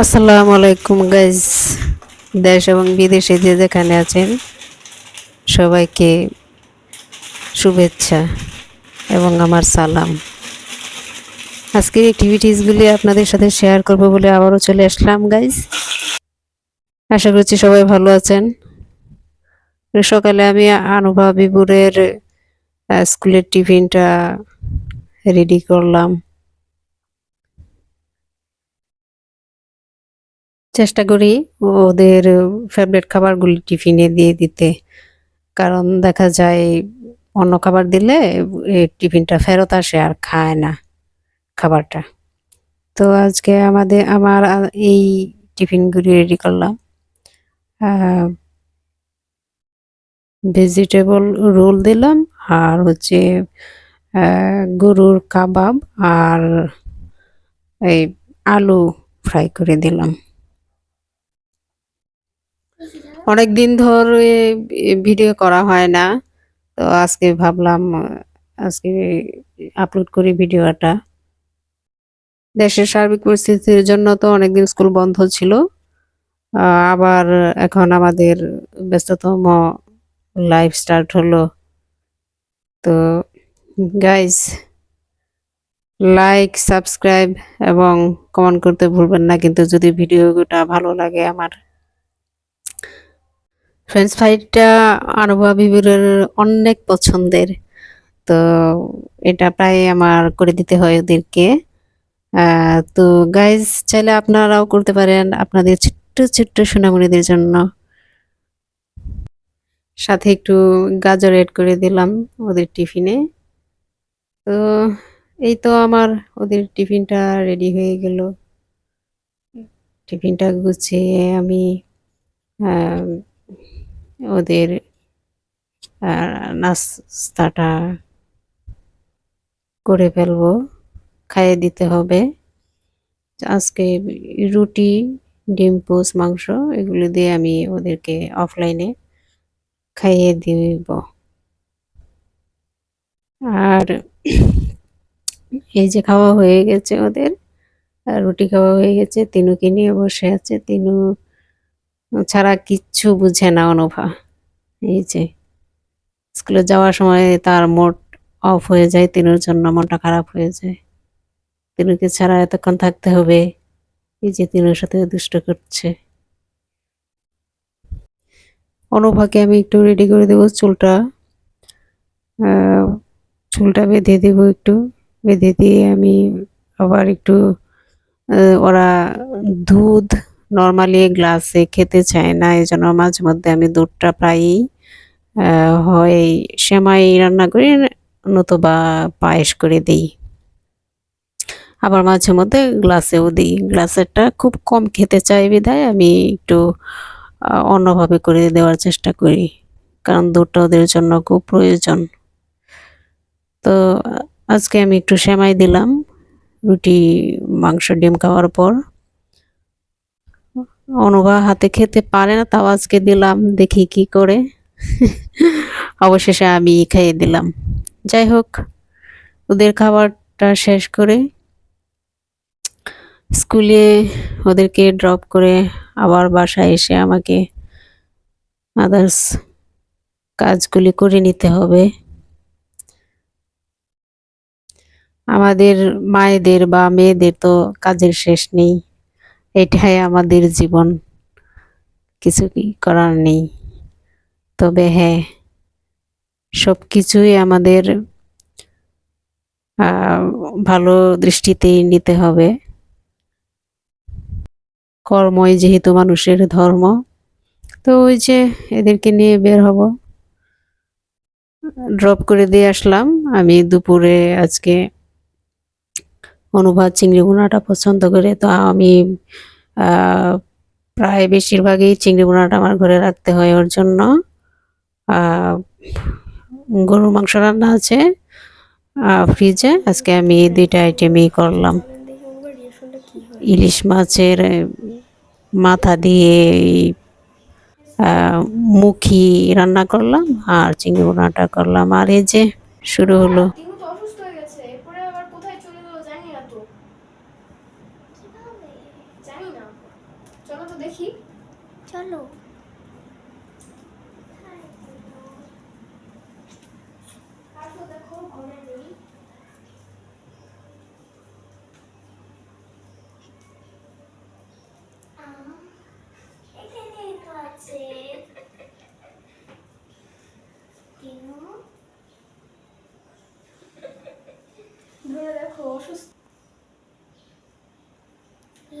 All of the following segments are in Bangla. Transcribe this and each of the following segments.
আসসালামু আলাইকুম গাইজ। দেশ এবং বিদেশে যে যেখানে আছেন সবাইকে শুভেচ্ছা এবং আমার সালাম। আজকের অ্যাক্টিভিটিসগুলি আপনাদের সাথে শেয়ার করব বলে আবারও চলে আসলাম গাইজ। আশা করছি সবাই ভালো আছেন। সকালে আমি আনুভা বিবুরের স্কুলের টিফিনটা রেডি করলাম। চেষ্টা করি ওদের ফেভারিট খাবারগুলি টিফিনে দিয়ে দিতে, কারণ দেখা যায় অন্য খাবার দিলে টিফিনটা ফেরত আসে আর খায় না খাবারটা। তো আজকে আমার এই টিফিনগুলি রেডি করলাম। ভেজিটেবল রোল দিলাম, আর হচ্ছে গরুর কাবাব, আর এই আলু ফ্রাই করে দিলাম। অনেক দিন ধরে ভিডিও করা হয় না, তো আজকে ভাবলাম আজকে আপলোড করি ভিডিওটা। দেশের সার্বিক পরিস্থিতির জন্য তো অনেকদিন স্কুল বন্ধ ছিল, আবার এখন আমাদের ব্যস্ততম লাইফ স্টার্ট হলো। তো গাইস, লাইক, সাবস্ক্রাইব এবং কমেন্ট করতে ভুলবেন না কিন্তু, যদি ভিডিওটা ভালো লাগে। আমার ফ্রেঞ্চ ফ্রাইটা আনুভা বিবুরের অনেক পছন্দের, তো এটা প্রায় আমার করে দিতে হয় ওদেরকে। তো গাইজ, চাইলে আপনারাও করতে পারেন আপনাদের ছোট্ট ছোট্ট সোনামণিদের জন্য। সাথে একটু গাজর এড করে দিলাম ওদের টিফিনে। তো এই তো আমার ওদের টিফিনটা রেডি হয়ে গেল। টিফিনটা গুছিয়ে আমি ওদের নাস্তাটা করে ফেলবো, খাইয়ে দিতে হবে। আজকে রুটি, ডিম পোচ, মাংস এগুলো দিয়ে আমি ওদেরকে অফলাইনে খাইয়ে দিব। আর এই যে খাওয়া হয়ে গেছে ওদের, রুটি খাওয়া হয়ে গেছে, তিনুকে নিয়ে বসে আছে। তিনু ছাড়া কিচ্ছু বুঝে না অনভা। এই যে স্কুলে যাওয়ার সময় তার মুড অফ হয়ে যায়, তিনুর জন্য মনটা খারাপ হয়ে যায়। তিনুকে ছাড়া এতক্ষণ থাকতে হবে। এই যে তিনুর সাথে দুষ্ট করছে। অনুভাকে আমি একটু রেডি করে দেবো, চুলটা বেঁধে দেবো, একটু বেঁধে দিয়ে আমি আবার একটু ওরা দুধ নর্মালি গ্লাসে খেতে চায় না, এই জন্য মাঝে মধ্যে আমি দুধটা প্রায়ই হয় সেমাই রান্না করি, নতুবা পায়েস করে দিই। আবার মাঝে মধ্যে গ্লাসেও দিই। গ্লাসেরটা খুব কম খেতে চাই বিধায় আমি একটু অন্যভাবে করে দেওয়ার চেষ্টা করি, কারণ দুধটা ওদের জন্য খুব প্রয়োজন। তো আজকে আমি একটু সেমাই দিলাম রুটি, মাংস, ডিম খাওয়ার পর। অনুভা হাতে খেতে পারে না, তাও আজকে দিলাম, দেখি কি করে। অবশেষে আমি খাইয়ে দিলাম। যাই হোক, ওদের খাবারটা শেষ করে স্কুলে ওদেরকে ড্রপ করে আবার বাসায় এসে আমাকে আদার্স কাজগুলি করে নিতে হবে। আমাদের মায়েদের বা মেয়েদের তো কাজের শেষ নেই, এটাই আমাদের জীবন, কিছু কি করার নেই। তবে হ্যাঁ, সব কিছুই আমাদের ভালো দৃষ্টিতেই নিতে হবে। কর্মই যেহেতু মানুষের ধর্ম। তো ওই যে এদেরকে নিয়ে বের হব, ড্রপ করে দিয়ে আসলাম। আমি দুপুরে আজকে অনুভা চিংড়ি ভুনাটা পছন্দ করে, তো আমি প্রায় বেশিরভাগই চিংড়ি ভুনাটা আমার ঘরে রাখতে হয় ওর জন্য। গরুর মাংস রান্না আছে ফ্রিজে, আজকে আমি এই দুইটা আইটেমই করলাম। ইলিশ মাছের মাথা দিয়ে মুখি রান্না করলাম, আর চিংড়ি ভুনাটা করলাম। আর এই যে শুরু হলো। চলো তো দেখি। চলো। আসো দেখো ঘরে নেই। এখানে তো আছে। কেন? ধরে দেখো অসুস্থ।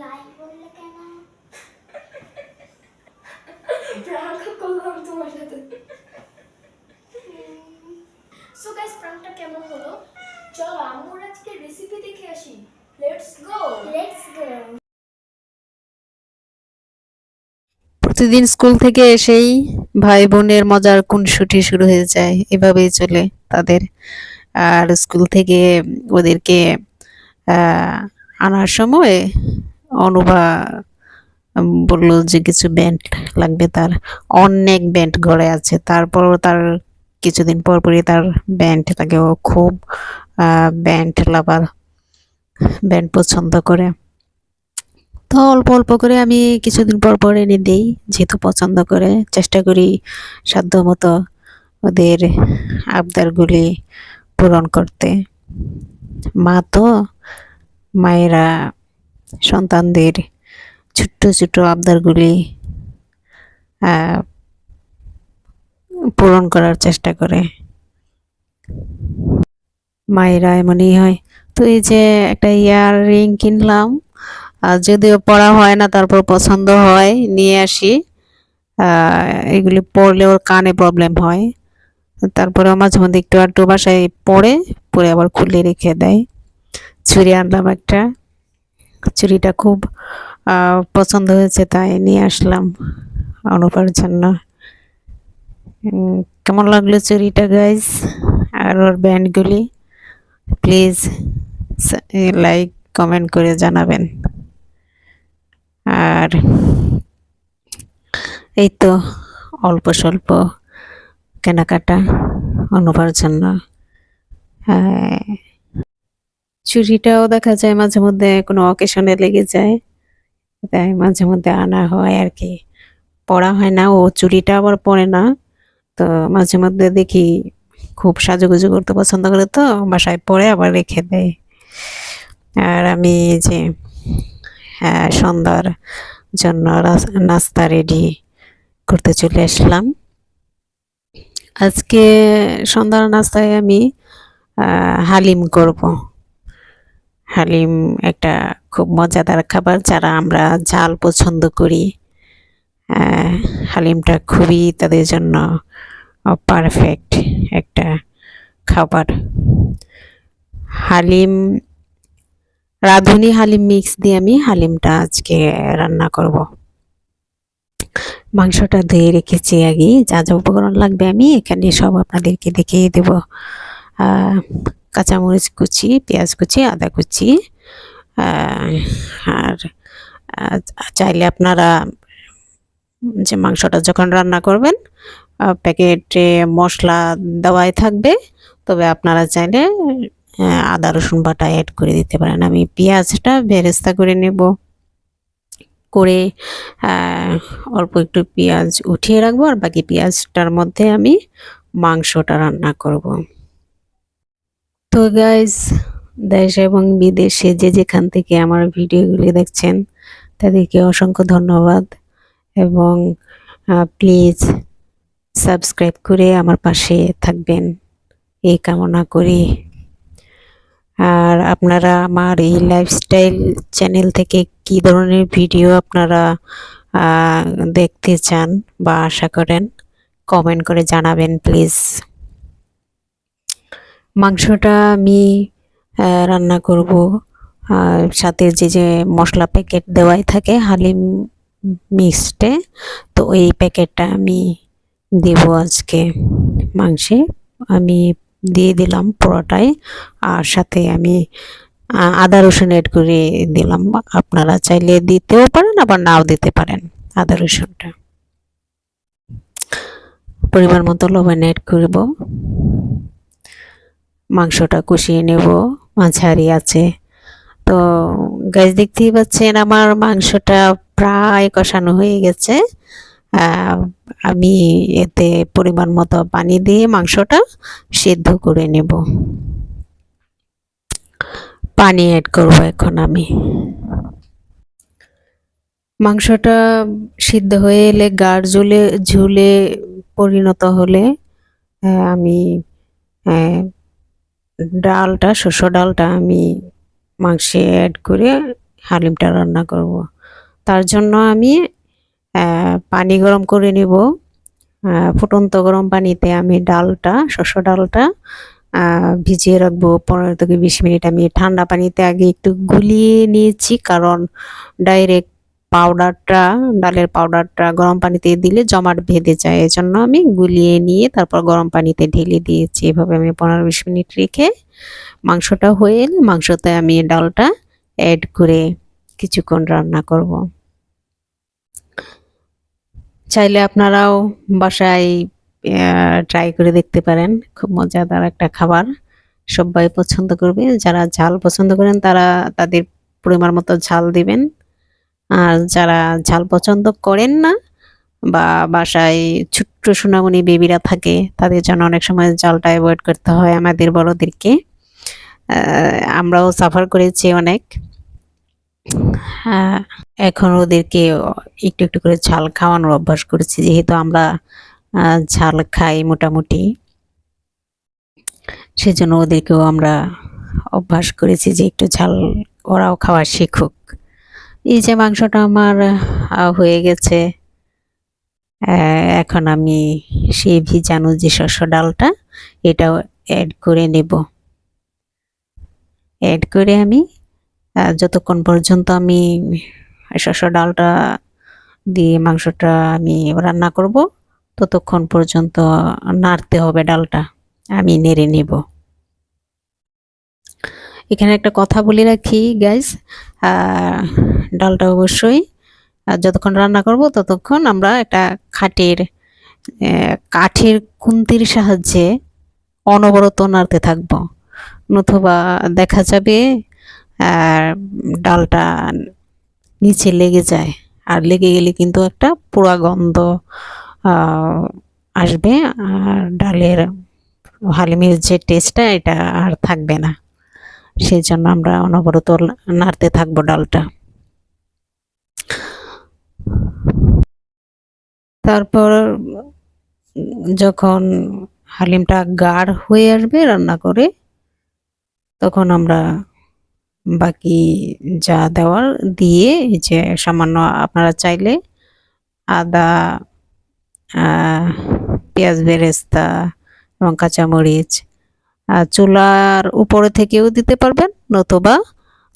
লাইক বললে কেন? প্রাঙ্ক করলাম তোমার সাথে। সো গাইস, প্রাঙ্কটা কেমন হলো? চলো আম্মুর আজকে রেসিপি দেখে আসি। Let's go. Let's go. প্রতিদিন স্কুল থেকে এসেই ভাই বোনের মজার খুনসুটি শুরু হয়ে যায়, এভাবেই চলে তাদের। আর স্কুল থেকে ওদেরকে আনার সময় অনুভা বলল যে কিছু ব্যান্ড লাগবে তার। অনেক ব্যান্ড ঘরে আছে, তারপরও তার কিছুদিন পর পরই তার ব্যান্ড লাগে। ও খুব ব্যান্ড লাভার, ব্যান্ড পছন্দ করে। তো অল্প অল্প করে আমি কিছুদিন পর পর এনে দিই, যেহেতু পছন্দ করে। চেষ্টা করি সাধ্য মতো ওদের আবদারগুলি পূরণ করতে। মা তো, মায়েরা সন্তানদের ছোট্ট ছোট্ট আবদারগুলি পূরণ করার চেষ্টা করে। মায়েরা এমনই হয়। তো এই যে একটা ইয়াররিং কিনলাম, আর যদিও পড়া হয় না, তারপর পছন্দ হয় নিয়ে আসি। এগুলি পড়লে ওর কানে প্রবলেম হয়, তারপরে মাঝে মধ্যে একটু আধটু বাসায় পড়ে পরে আবার খুলে রেখে দেয়। চুড়ি আনলাম একটা, চুড়িটা খুব পছন্দ হয়েছে তাই নিয়ে আসলাম অনুপার জন্য। কেমন লাগলো চুড়িটা গাইস, আর ওর ব্যান্ডগুলি? প্লিজ লাইক কমেন্ট করে জানাবেন। আর এই তো অল্প স্বল্প কেনাকাটা অনুপার জন্য। চুড়িটাও দেখা যায় মাঝে মধ্যে কোনো অকেশনে লেগে যায়, তাই মাঝে মধ্যে আনা হয় আর কি। পরা হয় না, ও চুড়িটা আবার পরে না। তো মাঝে মধ্যে দেখি খুব সাজুগুজু করতে পছন্দ করে, তো বাসায় পরে আবার রেখে দেয়। আর আমি যে সন্ধ্যার জন্য নাস্তা রেডি করতে চলে আসলাম। আজকে সন্ধ্যার নাস্তায় আমি হালিম করব। হালিম একটা খুব মজাদার খাবার, যারা আমরা ঝাল পছন্দ করি হালিমটা খুবই তাদের জন্য পারফেক্ট একটা খাবার। হালিম, রাঁধুনি হালিম মিক্স দিয়ে আমি হালিমটা আজকে রান্না করব। মাংসটা ধুয়ে রেখেছি আগে, যা যা উপকরণ লাগবে আমি এখানে সব আপনাদেরকে দেখিয়ে দেব। কাঁচামরিচ কুচি, পেঁয়াজ কুচি, আদা কুচি, আর চাইলে আপনারা যে মাংসটা যখন রান্না করবেন প্যাকেটে মশলা দেওয়াই থাকবে, তবে আপনারা চাইলে আদা রসুন বাটা অ্যাড করে দিতে পারেন। আমি পেঁয়াজটা বেরেস্তা করে নেব, করে অল্প একটু পেঁয়াজ উঠিয়ে রাখবো, আর বাকি পেঁয়াজটার মধ্যে আমি মাংসটা রান্না করব। তো গাইস, দেশ এবং বিদেশে যে যেখান থেকে আমার ভিডিওগুলি দেখছেন তাদেরকে অসংখ্য ধন্যবাদ, এবং প্লিজ সাবস্ক্রাইব করে আমার পাশে থাকবেন এই কামনা করি। আর আপনারা আমার এই লাইফস্টাইল চ্যানেল থেকে কি ধরনের ভিডিও আপনারা দেখতে চান বা আশা করেন কমেন্ট করে জানাবেন প্লিজ। মাংসটা আমি রান্না করব, সাথে যে যে মশলা প্যাকেট দেওয়াই থাকে হালিম মিক্সডে, তো এই প্যাকেটটা আমি দেব আজকে মাংসে। আমি দিয়ে দিলাম পুরোটাই, আর সাথে আমি আদা রসুন এড করে দিলাম। আপনারা চাইলে দিতেও পারেন, আবার নাও দিতে পারেন আদা রসুনটা। পরিমাণ মতো লবণ এড করব, মাংসটা কষিয়ে নেব মাঝারি আছে। তো গাইস দেখতেই পাচ্ছেন আমার মাংসটা প্রায় কষানো হয়ে গেছে। আহ, আমি এতে পরিমাণ মতো পানি দিয়ে মাংসটা সিদ্ধ করে নেব। পানি অ্যাড করব এখন আমি। মাংসটা সিদ্ধ হয়ে এলে গাঢ় ঝোলে ঝোলে পরিণত হলে আমি আহ, ডালটা শস্য ডালটা আমি মাংসে অ্যাড করে হালিমটা রান্না করব। তার জন্য আমি পানি গরম করে নেব। ফুটন্ত গরম পানিতে আমি ডালটা শস্য ডালটা ভিজিয়ে রাখবো 15 থেকে 20 মিনিট। আমি ঠান্ডা পানিতে আগে একটু গুলিয়ে নিয়েছি, কারণ ডাইরেক্ট পাউডারটা ডালের পাউডারটা গরম পানিতে দিলে জমাট বেঁধে যায়, এজন্য আমি গুলিয়ে নিয়ে তারপর গরম পানিতে ঢেলে দিয়েছি। এভাবে আমি 15-20 মিনিট রেখে মাংসটা হয়ে এলে মাংসতে আমি ডালটা অ্যাড করে কিছুক্ষণ রান্না করব। চাইলে আপনারাও বাসায় ট্রাই করে দেখতে পারেন, খুব মজাদার একটা খাবার, সবাই পছন্দ করবে। যারা ঝাল পছন্দ করেন তারা তাদের পরিমাণ মতো ঝাল দিবেন, আর যারা ঝাল পছন্দ করেন না বা বাসায় ছোট্ট সোনামণি বেবিরা থাকে, তাদের জন্য অনেক সময় ঝালটা অ্যাভয়েড করতে হয় আমাদের বড়দেরকে। আমরাও সাফার করেছি অনেক। হ্যাঁ, এখন ওদেরকে একটু একটু করে ঝাল খাওয়ানোর অভ্যাস করেছি, যেহেতু আমরা ঝাল খাই মোটামুটি, সেজন্য ওদেরকেও আমরা অভ্যাস করেছি যে একটু ঝাল ওরাও খাওয়া শিখুক। এই যে মাংসটা আমার হয়ে গেছে। এখন আমি সেই ভিজানো যে শস্য ডালটা এটাও অ্যাড করে নেব। অ্যাড করে আমি যতক্ষণ পর্যন্ত আমি শস্য ডালটা দিয়ে মাংসটা আমি রান্না করব, ততক্ষণ পর্যন্ত নাড়তে হবে ডালটা। আমি নেড়ে নেব। এখানে একটা কথা বলে রাখি গাইস, ডালটা অবশ্যই যতক্ষণ রান্না করব ততক্ষণ আমরা একটা কাঠের খুন্তির সাহায্যে অনবরত নাড়তে থাকব, নতুবা দেখা যাবে ডালটা নিচে লেগে যায়, আর লেগে গেলে কিন্তু একটা পোড়া গন্ধ আসবে, আর ডালের হালিমের যে টেস্টটা এটা আর থাকবে না। সেই জন্য আমরা অনবরত নাড়তে থাকবো ডালটা। তারপর যখন হালিমটা গাঢ় হয়ে আসবে রান্না করে, তখন আমরা বাকি যা দেওয়ার দিয়ে, এই যে সামান্য আপনারা চাইলে আদা, পেঁয়াজ বেরেস্তা এবং কাঁচামরিচ চুলার উপরে থেকেও দিতে পারবেন, নতুবা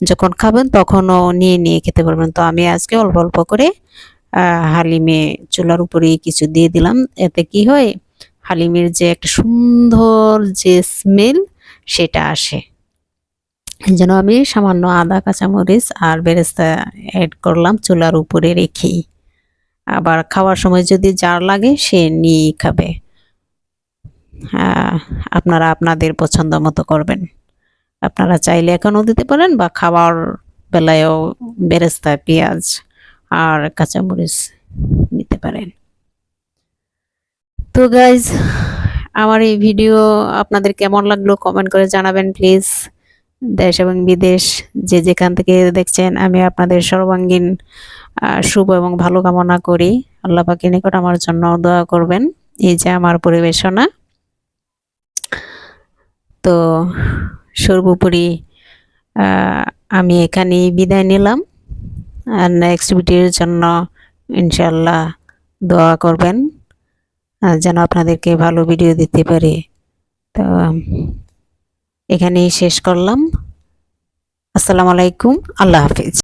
যখন খাবেন তখনও নিয়ে নিয়ে খেতে পারবেন। তো আমি আজকে অল্প অল্প করে হালিমে চুলার উপরেই কিছু দিয়ে দিলাম। এতে কি হয়, হালিমের যে একটা সুন্দর যে স্মেল সেটা আসে। এই জন্য আমি সামান্য আদা, কাঁচামরিচ আর বেরেস্তা অ্যাড করলাম চুলার উপরে রেখেই। আবার খাওয়ার সময় যদি যার লাগে সে নিয়েই খাবে। আপনারা আপনাদের পছন্দ মতো করবেন। আপনারা চাইলে এখনও দিতে পারেন, বা খাওয়ার বেলায়ও বেরেস্তা, পেঁয়াজ আর কাঁচামরিচ নিতে পারেন। তো গাইজ, আমার এই ভিডিও আপনাদের কেমন লাগলো কমেন্ট করে জানাবেন প্লিজ। দেশ এবং বিদেশ যে যেখান থেকে দেখছেন, আমি আপনাদের সর্বাঙ্গীন শুভ এবং ভালো কামনা করি। আল্লাহ পাকের নিকট আমার জন্য দোয়া করবেন। এই যে আমার পরিবেশনা। তো সর্বোপরি আমি এখানেই বিদায় নিলাম, আর নেক্সট ভিডিওর জন্য ইনশাল্লাহ দোয়া করবেন যেন আপনাদেরকে ভালো ভিডিও দিতে পারি। তো এখানেই শেষ করলাম। আসসালামু আলাইকুম, আল্লাহ হাফিজ।